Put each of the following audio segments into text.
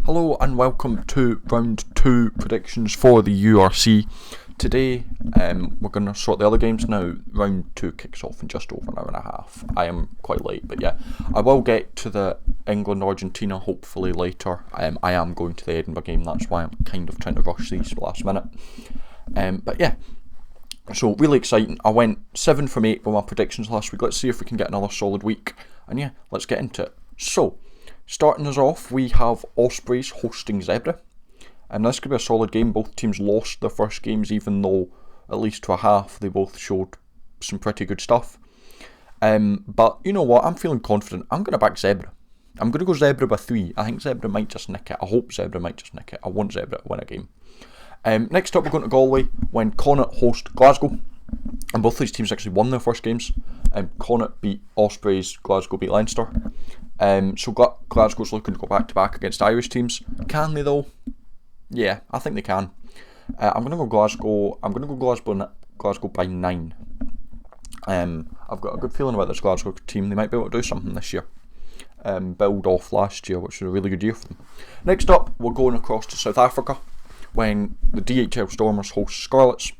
Hello and welcome to round 2 predictions for the URC. Today we're going to sort the other games now. Round 2 kicks off in just over an hour and a half. I am quite late, but yeah, I will get to the England-Argentina hopefully later. I am going to the Edinburgh game, that's why I'm kind of trying to rush these last minute. But yeah, so really exciting. I went 7 from 8 with my predictions last week. Let's see if we can get another solid week. And yeah, let's get into it. So, starting us off, we have Ospreys hosting Zebra. And this could be a solid game. Both teams lost their first games, even though at least to a half they both showed some pretty good stuff. But you know what? I'm feeling confident. I'm going to back Zebra. I'm going to go Zebra by 3. I think Zebra might just nick it. I hope Zebra might just nick it. I want Zebra to win a game. Next up, we're going to Galway when Connacht host Glasgow. And both these teams actually won their first games. Connacht beat Ospreys, Glasgow beat Leinster. So Glasgow's looking to go back-to-back against Irish teams. Can they though? Yeah, I think they can. I'm going to go Glasgow. I'm going to go Glasgow by 9. I've got a good feeling about this Glasgow team. They might be able to do something this year. Build off last year, which was a really good year for them. Next up, we're going across to South Africa when the DHL Stormers host Scarlets.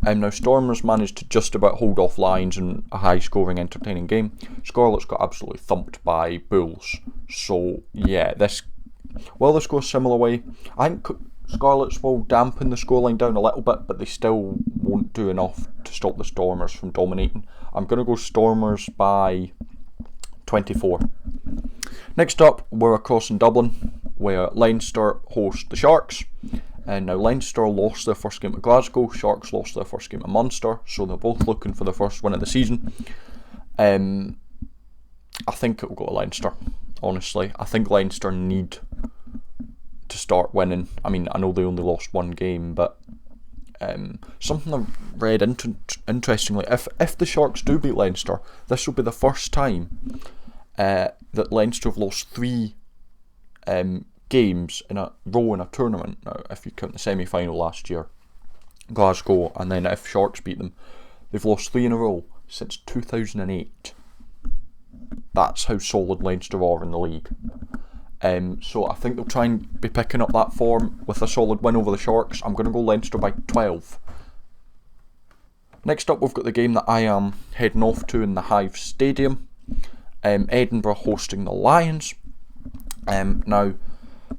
Now Stormers managed to just about hold off Lions in a high-scoring, entertaining game. Scarlets got absolutely thumped by Bulls. So yeah, this go a similar way. I think Scarlets will dampen the scoreline down a little bit, but they still won't do enough to stop the Stormers from dominating. I'm going to go Stormers by 24. Next up, we're across in Dublin, where Leinster host the Sharks. And now Leinster lost their first game at Glasgow, Sharks lost their first game at Munster, so they're both looking for their first win of the season. I think it will go to Leinster, honestly. I think Leinster need to start winning. I mean, I know they only lost one game, but something I've read interestingly, if the Sharks do beat Leinster, this will be the first time that Leinster have lost 3 games in a row in a tournament. Now, if you count the semi-final last year, Glasgow, and then if Sharks beat them, they've lost 3 in a row since 2008. That's how solid Leinster are in the league. So I think they'll try and be picking up that form with a solid win over the Sharks. I'm going to go Leinster by 12. Next up, we've got the game that I am heading off to in the Hive Stadium. Edinburgh hosting the Lions. Now,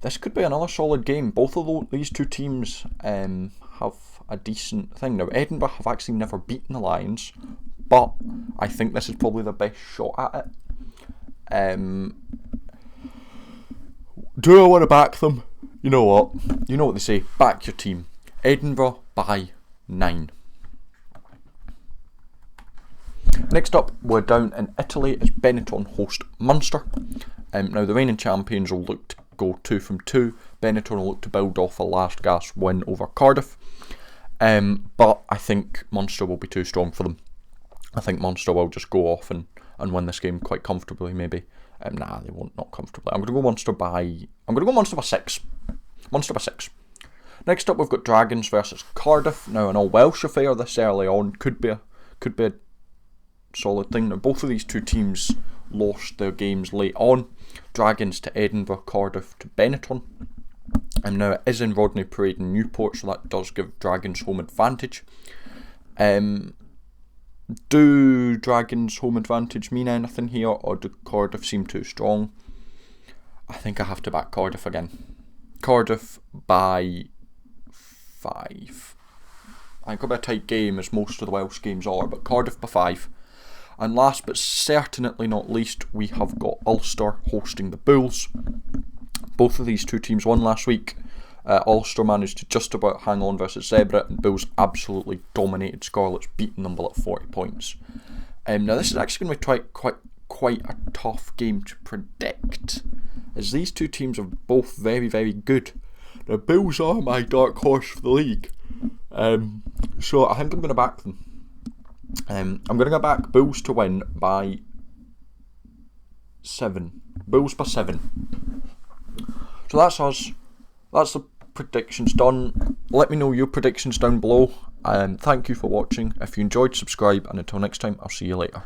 this could be another solid game. Both of these two teams have a decent thing. Now, Edinburgh have actually never beaten the Lions, but I think this is probably the best shot at it. Do I want to back them? You know what? You know what they say. Back your team. Edinburgh by 9. Next up, we're down in Italy as Benetton host Munster. Now, the reigning champions will look to go 2 from 2. Benetton will look to build off a last gasp win over Cardiff. But I think Munster will be too strong for them. I think Munster will just go off and win this game quite comfortably, maybe. Nah, they won't, not comfortably. I'm going to go Munster by 6. Munster by 6. Next up, we've got Dragons versus Cardiff. Now, an all Welsh affair this early on could be a solid thing. Now, both of these two teams lost their games late on. Dragons to Edinburgh, Cardiff to Benetton. And now it is in Rodney Parade in Newport, so that does give Dragons home advantage. Do Dragons home advantage mean anything here, or do Cardiff seem too strong? I think I have to back Cardiff again. Cardiff by 5. I think it'll be a tight game, as most of the Welsh games are, but Cardiff by 5. And last but certainly not least, we have got Ulster hosting the Bulls. Both of these two teams won last week. Ulster managed to just about hang on versus Zebra, and Bulls absolutely dominated Scarlets, beating them by like 40 points. Now this is actually going to be quite a tough game to predict, as these two teams are both very, very good. The Bulls are my dark horse for the league, so I think I'm going to back them. I'm going to go back Bulls to win by 7. Bulls by 7. So that's us. That's the predictions done. Let me know your predictions down below. Thank you for watching. If you enjoyed, subscribe, and until next time, I'll see you later.